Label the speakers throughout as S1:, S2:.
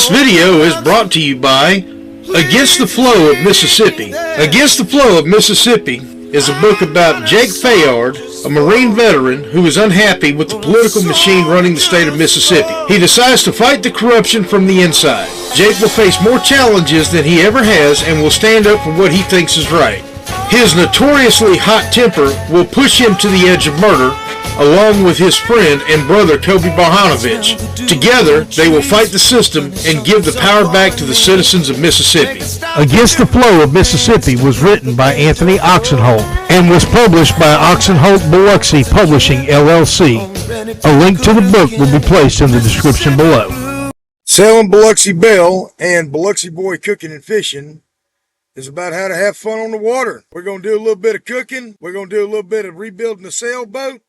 S1: This video is brought to you by Against the Flow of Mississippi. Against the Flow of Mississippi is a book about Jake Fayard, a Marine veteran who is unhappy with the political machine running the state of Mississippi. He decides to fight the corruption from the inside. Jake will face more challenges than he ever has and will stand up for what he thinks is right. His notoriously hot temper will push him to the edge of murder, along with his friend and brother Kobe Barhanovich. Together, they will fight the system and give the power back to the citizens of Mississippi.
S2: Against the Flow of Mississippi was written by Anthony Oksenholt and was published by Oksenholt Biloxi Publishing, LLC. A link to the book will be placed in the description below.
S3: Selling Biloxi Belle and Biloxi Boy Cooking and Fishing is about how to have fun on the water. We're going to do a little bit of cooking. We're going to do a little bit of rebuilding a sailboat.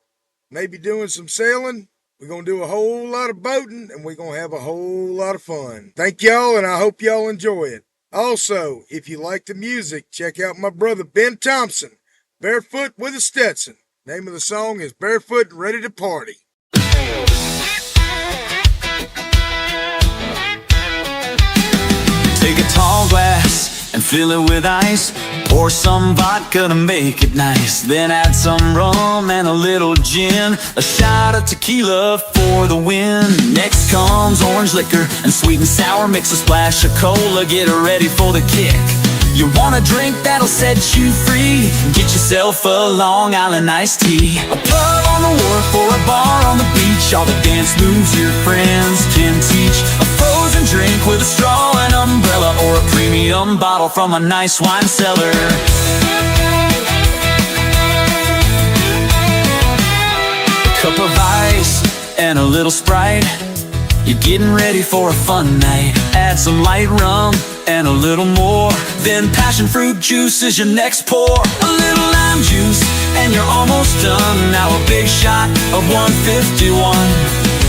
S3: Maybe doing some sailing. We're going to do a whole lot of boating, and we're going to have a whole lot of fun. Thank y'all, and I hope y'all enjoy it. Also, if you like the music, check out my brother Ben Thompson, Barefoot with a Stetson. Name of the song is Barefoot and Ready to Party.
S4: Take a tall glass and fill it with ice. Pour some vodka to make it nice. Then add some rum and a little gin. A shot of tequila for the win. Next comes orange liquor and sweet and sour. Mix a splash of cola, get ready for the kick. You want a drink that'll set you free? Get yourself a Long Island iced tea. A pub on the wharf or a bar on the beach. All the dance moves your friends can teach. A frozen drink with a straw and umbrella, or a premium bottle from a nice wine cellar. A cup of ice and a little Sprite. You're getting ready for a fun night. Add some light rum and a little more. Then passion fruit juice is your next pour. A little lime juice and you're almost done. Now a big shot of 151.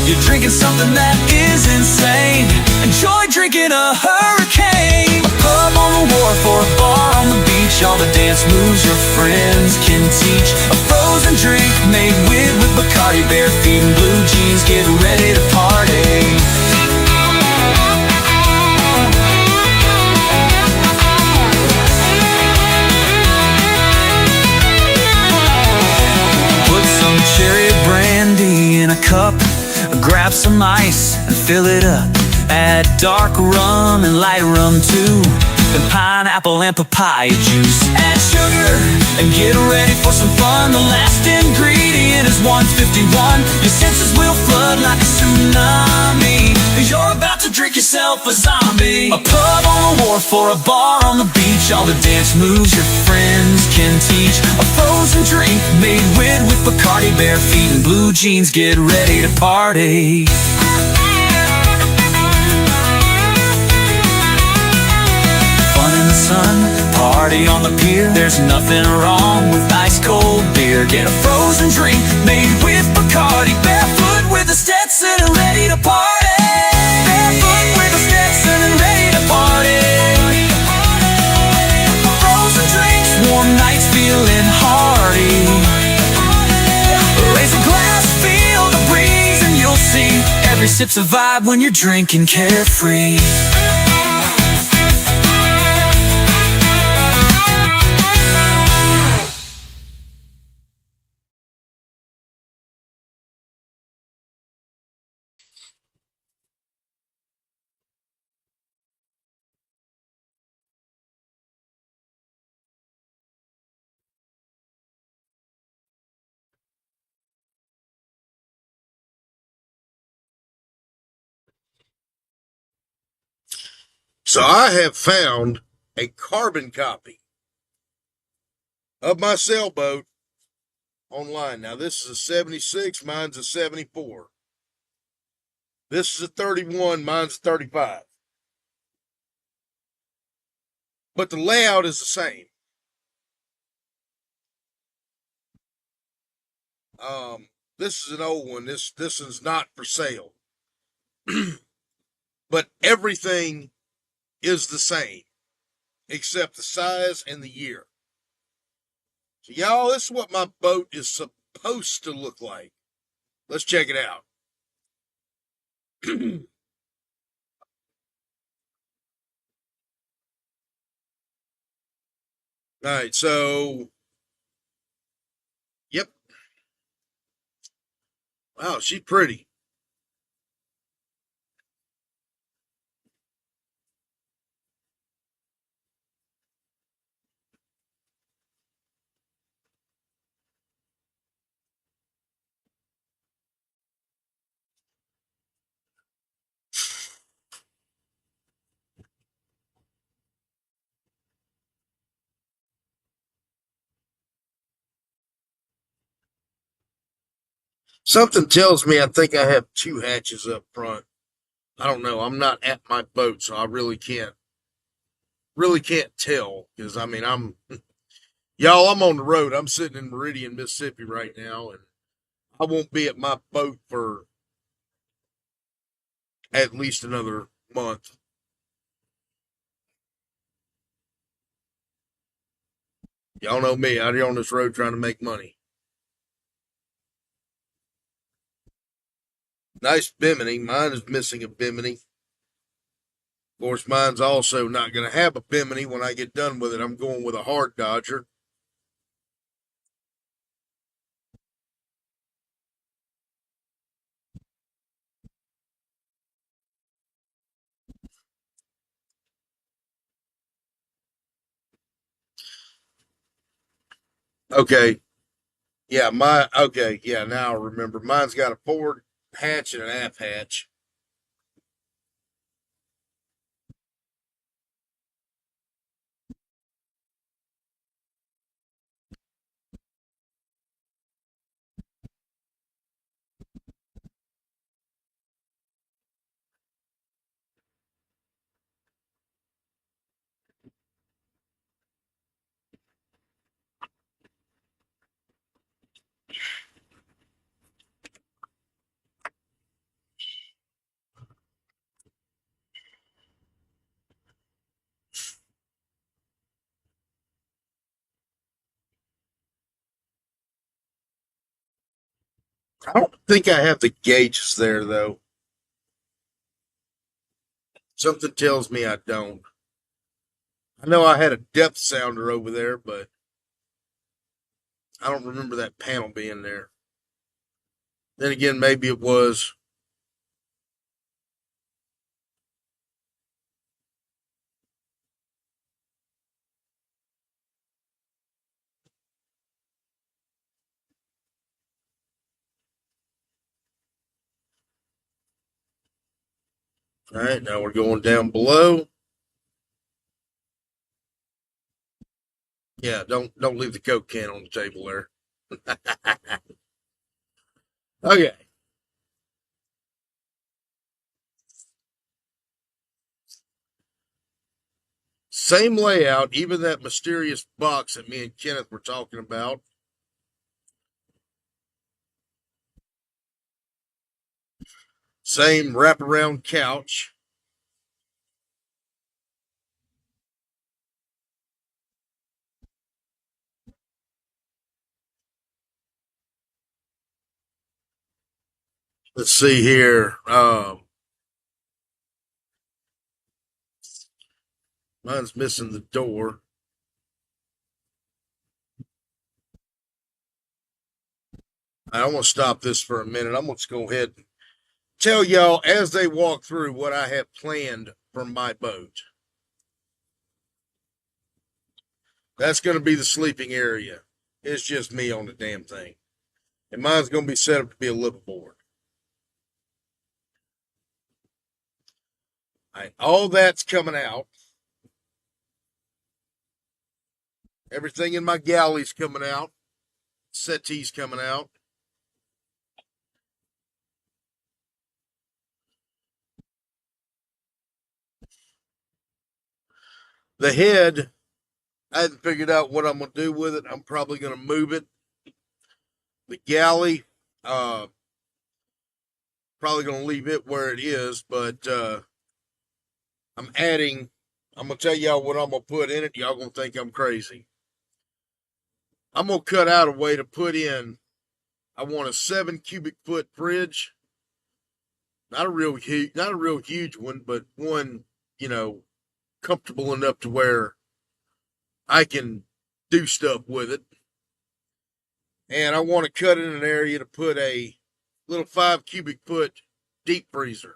S4: You're drinking something that is insane. Enjoy drinking a hurricane. A pub on the wharf or a bar on the beach. All the dance moves your friends can teach. A frozen drink made with Bacardi, bare feet and blue jeans. Get ready to party. Put some cherry brandy in a cup. Grab some ice and fill it up. Add dark rum and light rum too. Then pineapple and papaya juice. Add sugar and get ready for some fun. The last ingredient is 151. Your senses will flood like a tsunami. You're about to drink yourself a zombie. A pub on the wharf or a bar on the beach. All the dance moves your friends can teach. A frozen drink made with Bacardi, bare feet and blue jeans. Get ready to party. Sun, party on the pier. There's nothing wrong with ice cold beer. Get a frozen drink made with Bacardi. Barefoot with a Stetson and ready to party. Barefoot with a Stetson and ready to party. Frozen drinks, warm nights, feeling hearty. Raise a glass, feel the breeze, and you'll see every sip's a vibe when you're drinking carefree.
S3: So I have found a carbon copy of my sailboat online. Now this is a 76, mine's a 74. This is a 31, mine's a 35. But the layout is the same. This is an old one. This one's not for sale. But everything is the same, except the size and the year. So y'all, this is what my boat is supposed to look like. Let's check it out. All right, so yep. Wow, she's pretty. Something tells me I think I have two hatches up front. I don't know. I'm not at my boat, so I really can't tell because I mean y'all. I'm on the road. I'm sitting in Meridian, Mississippi right now, and I won't be at my boat for at least another month. Y'all know me out here on this road trying to make money. Nice bimini. Mine is missing a bimini. Of course, mine's also not going to have a bimini when I get done with it. I'm going with a hard dodger. Okay. Yeah, okay, yeah, now I remember. Mine's got a forward hatch and an aft hatch. I don't think I have the gauges there though. Something tells me I don't. I know I had a depth sounder over there, but I don't remember that panel being there. Then again, maybe it was. All right, now we're going down below. Yeah, don't leave the Coke can on the table there. Okay. Same layout, even that mysterious box that me and Kenneth were talking about. Same wraparound couch. Let's see here. Mine's missing the door. I want to stop this for a minute. I'm going to go ahead and tell y'all as they walk through what I have planned for my boat. That's going to be the sleeping area. It's just me on the damn thing. And mine's going to be set up to be a liveaboard. All right, all that's coming out. Everything in my galley's coming out. Settee's coming out. The head, I hadn't figured out what I'm going to do with it. I'm probably going to move it. The galley, uh, probably going to leave it where it is, but I'm adding, I'm going to tell y'all what I'm going to put in it. Y'all going to think I'm crazy. I'm going to cut out a way to put in, I want a 7 cubic foot fridge. Not a real huge one, but one, you know, comfortable enough to where I can do stuff with it. And I want to cut in an area to put a little 5 cubic foot deep freezer.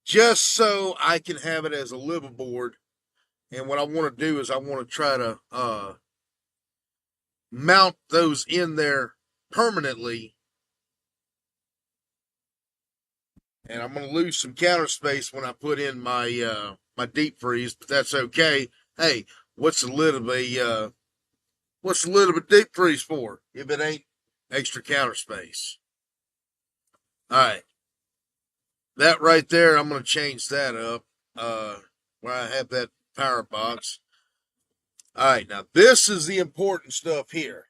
S3: Just so I can have it as a liveaboard. And what I want to do is I want to try to mount those in there permanently. And I'm going to lose some counter space when I put in my my deep freeze, but that's okay. Hey, what's a little bit deep freeze for if it ain't extra counter space? All right, that right there, I'm going to change that up where I have that power box. All right, now this is the important stuff here.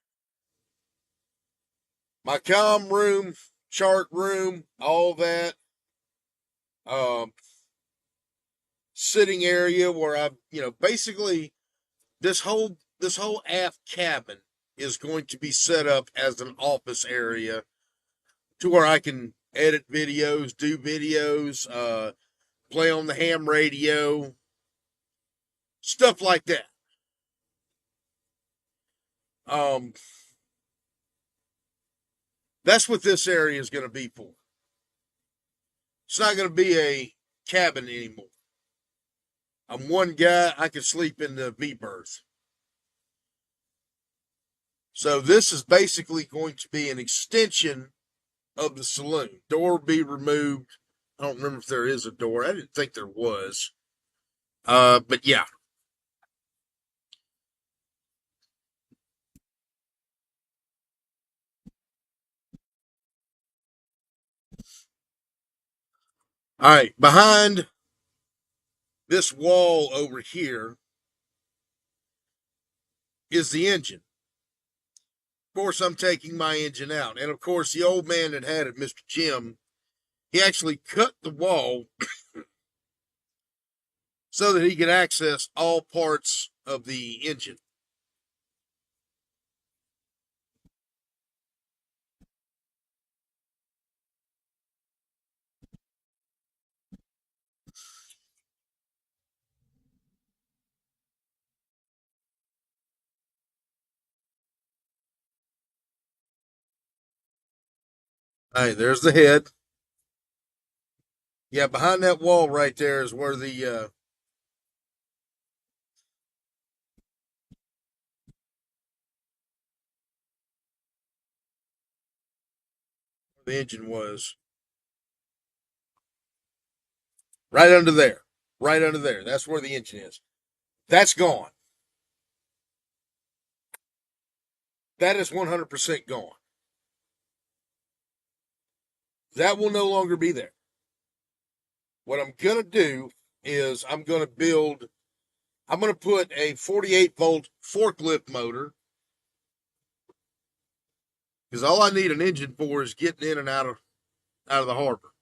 S3: My comm room, chart room, all that. Sitting area where I, basically this whole aft cabin is going to be set up as an office area to where I can edit videos, do videos, play on the ham radio, stuff like that. That's what this area is going to be for. It's not going to be a cabin anymore. I'm one guy, I can sleep in the V-berth. So this is basically going to be an extension of the saloon. Door will be removed. I don't remember if there is a door. I didn't think there was. But yeah. All right, behind this wall over here is the engine. Of course, I'm taking my engine out. And of course, the old man that had it, Mr. Jim, he actually cut the wall so that he could access all parts of the engine. All right, there's the head. Yeah, behind that wall right there is where the engine was. Right under there. Right under there. That's where the engine is. That's gone. That is 100% gone. That will no longer be there. What I'm going to do is I'm going to put a 48 volt forklift motor, because all I need an engine for is getting in and out of the harbor.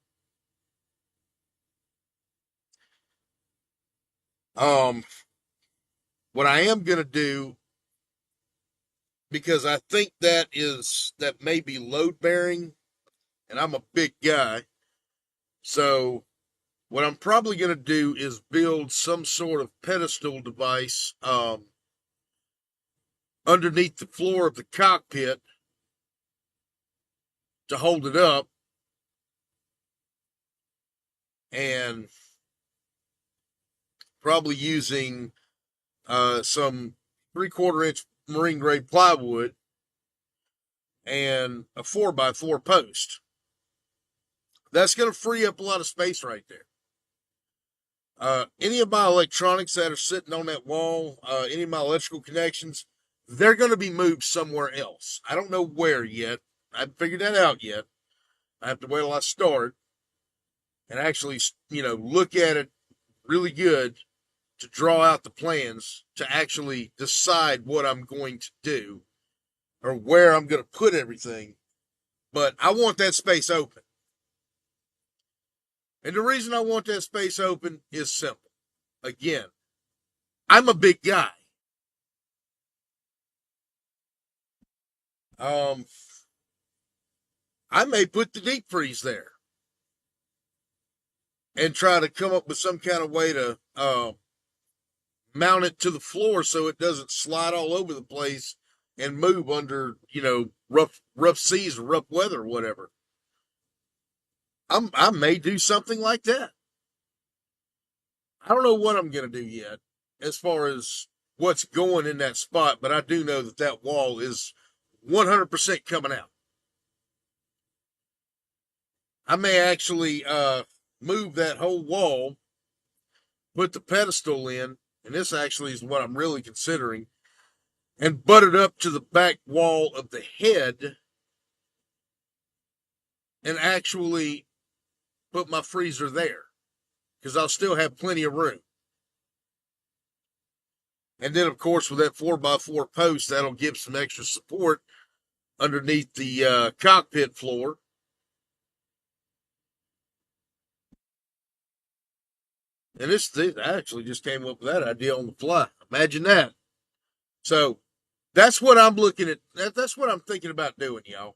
S3: What I am going to do, because I think that may be load bearing, and I'm a big guy, so what I'm probably going to do is build some sort of pedestal device underneath the floor of the cockpit to hold it up, and probably using some 3/4 inch marine grade plywood and a 4x4 post. That's going to free up a lot of space right there. Any of my electronics that are sitting on that wall, any of my electrical connections, they're going to be moved somewhere else. I don't know where yet. I haven't figured that out yet. I have to wait till I start and actually, look at it really good to draw out the plans to actually decide what I'm going to do or where I'm going to put everything. But I want that space open. And the reason I want that space open is simple. Again, I'm a big guy. I may put the deep freeze there and try to come up with some kind of way to mount it to the floor so it doesn't slide all over the place and move under, rough seas or rough weather or whatever. I may do something like that. I don't know what I'm going to do yet as far as what's going in that spot, but I do know that that wall is 100% coming out. I may actually move that whole wall, put the pedestal in, and this actually is what I'm really considering, and butt it up to the back wall of the head and actually put my freezer there because I'll still have plenty of room. And then, of course, with that 4x4 post, that'll give some extra support underneath the cockpit floor. And this thing, I actually just came up with that idea on the fly. Imagine that. So that's what I'm looking at. That's what I'm thinking about doing, y'all.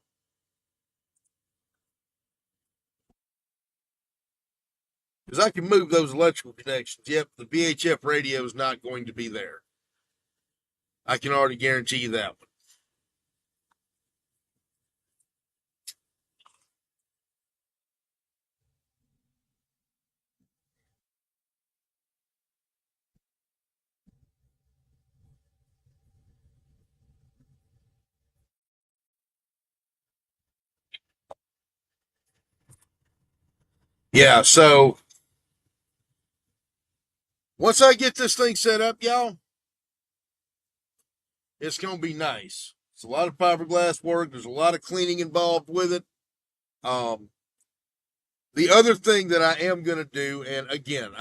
S3: Because I can move those electrical connections. Yep, the VHF radio is not going to be there. I can already guarantee you that one. Yeah, so once I get this thing set up, y'all, it's going to be nice. It's a lot of fiberglass work. There's a lot of cleaning involved with it. The other thing that I am going to do, and again,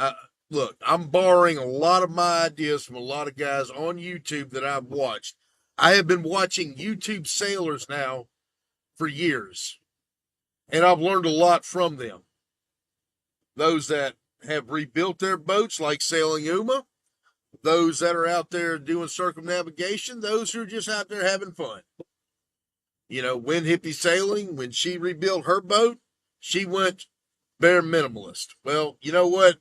S3: I'm borrowing a lot of my ideas from a lot of guys on YouTube that I've watched. I have been watching YouTube sailors now for years, and I've learned a lot from them. Those that have rebuilt their boats, like Sailing Uma, those that are out there doing circumnavigation, those who are just out there having fun. Wind Hippie Sailing, when she rebuilt her boat, she went bare minimalist. Well, you know what?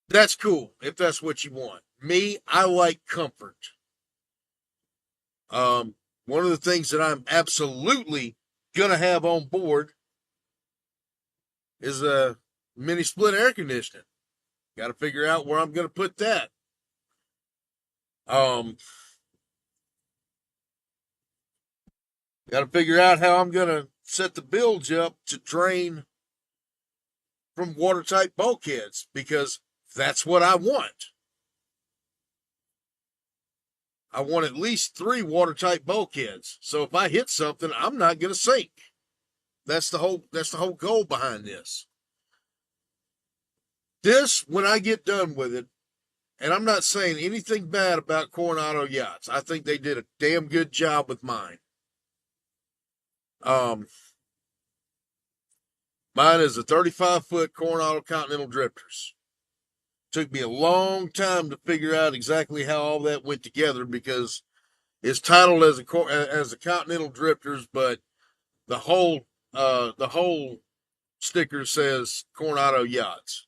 S3: That's cool if that's what you want. Me, I like comfort. One of the things that I'm absolutely going to have on board is a mini split air conditioning. Got to figure out where I'm going to put that. Got to figure out how I'm going to set the bilge up to drain from watertight bulkheads, because that's what I want. I want at least 3 watertight bulkheads. So if I hit something, I'm not going to sink. That's the whole goal behind this. This, when I get done with it, and I'm not saying anything bad about Coronado Yachts. I think they did a damn good job with mine. Mine is a 35-foot Coronado Continental Drifters. Took me a long time to figure out exactly how all that went together, because it's titled as a Continental Drifters, but the whole sticker says Coronado Yachts.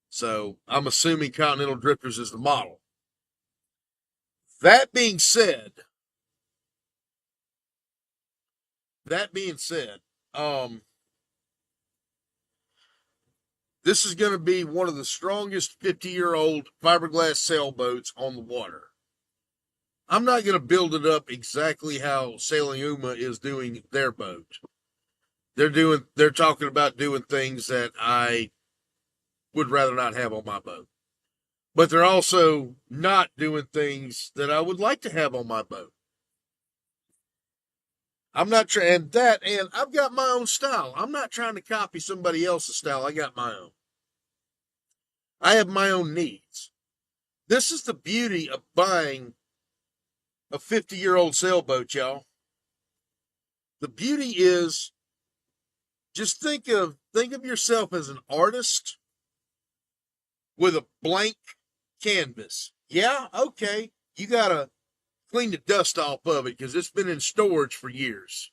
S3: So I'm assuming Continental Drifters is the model. That being said, this is going to be one of the strongest 50-year-old fiberglass sailboats on the water. I'm not going to build it up exactly how Sailing Uma is doing their boat. They're talking about doing things that I would rather not have on my boat. But they're also not doing things that I would like to have on my boat. I'm not trying that, and I've got my own style. I'm not trying to copy somebody else's style. I got my own. I have my own needs. This is the beauty of buying a 50-year-old sailboat, y'all. The beauty is, just think of yourself as an artist with a blank canvas. Yeah, okay, you gotta clean the dust off of it because it's been in storage for years,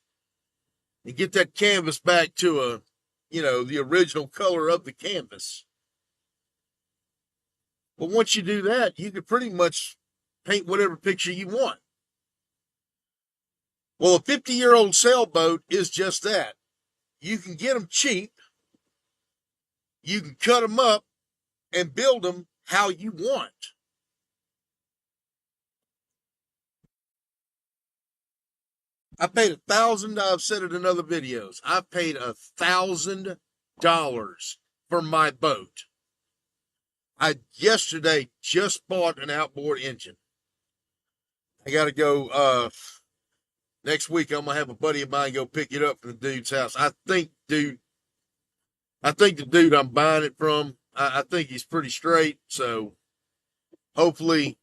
S3: and get that canvas back to the original color of the canvas. But once you do that, you can pretty much paint whatever picture you want. Well, a 50-year-old sailboat is just that. You can get them cheap. You can cut them up and build them how you want. I paid $1,000. I've said it in other videos. I paid $1,000 for my boat. I yesterday just bought an outboard engine. I got to go. Next week, I'm gonna have a buddy of mine go pick it up from the dude's house. I think the dude I'm buying it from, I think he's pretty straight. So hopefully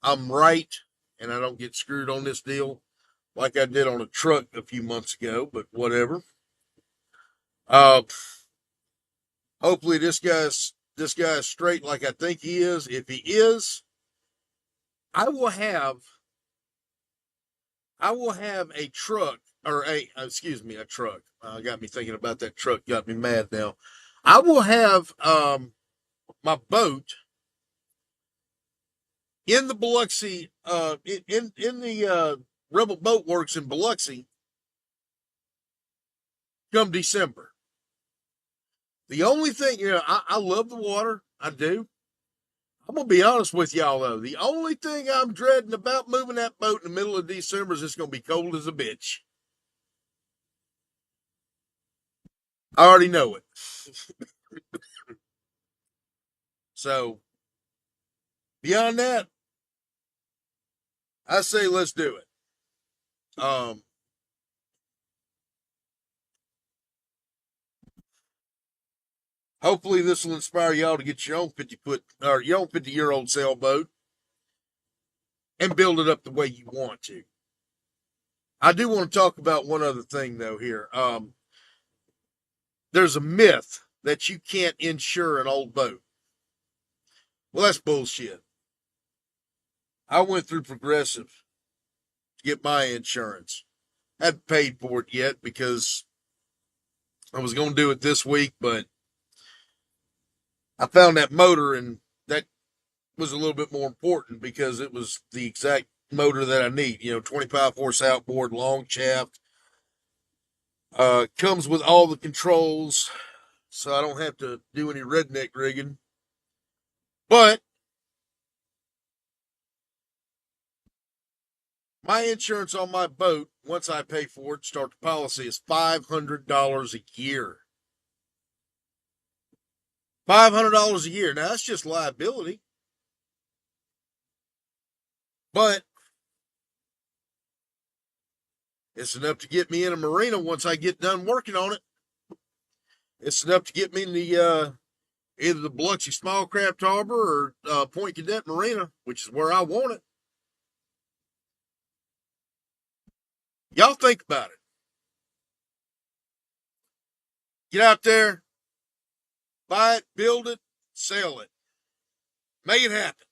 S3: I'm right and I don't get screwed on this deal like I did on a truck a few months ago, but whatever. Uh, Hopefully this guy's straight like I think he is. If he is, I will have a truck or a truck. Got me thinking about that truck. Got me mad now. I will have my boat in the Biloxi, in the Rebel Boat Works in Biloxi come December. The only thing, I love the water. I do. I'm going to be honest with y'all, though. The only thing I'm dreading about moving that boat in the middle of December is it's going to be cold as a bitch. I already know it. So, beyond that, I say let's do it. Hopefully this will inspire y'all to get your own 50-year-old sailboat and build it up the way you want to. I do want to talk about one other thing though here. There's a myth that you can't insure an old boat. Well, that's bullshit. I went through Progressive to get my insurance. I haven't paid for it yet because I was going to do it this week, but I found that motor and that was a little bit more important because it was the exact motor that I need. 25 horse outboard, long shaft. Comes with all the controls, so I don't have to do any redneck rigging. But my insurance on my boat, once I pay for it, start the policy, is $500 a year. $500 a year. Now, that's just liability. But it's enough to get me in a marina once I get done working on it. It's enough to get me in the either the Biloxi Small Craft Harbor or Point Cadet Marina, which is where I want it. Y'all think about it. Get out there, buy it, build it, sell it. Make it happen.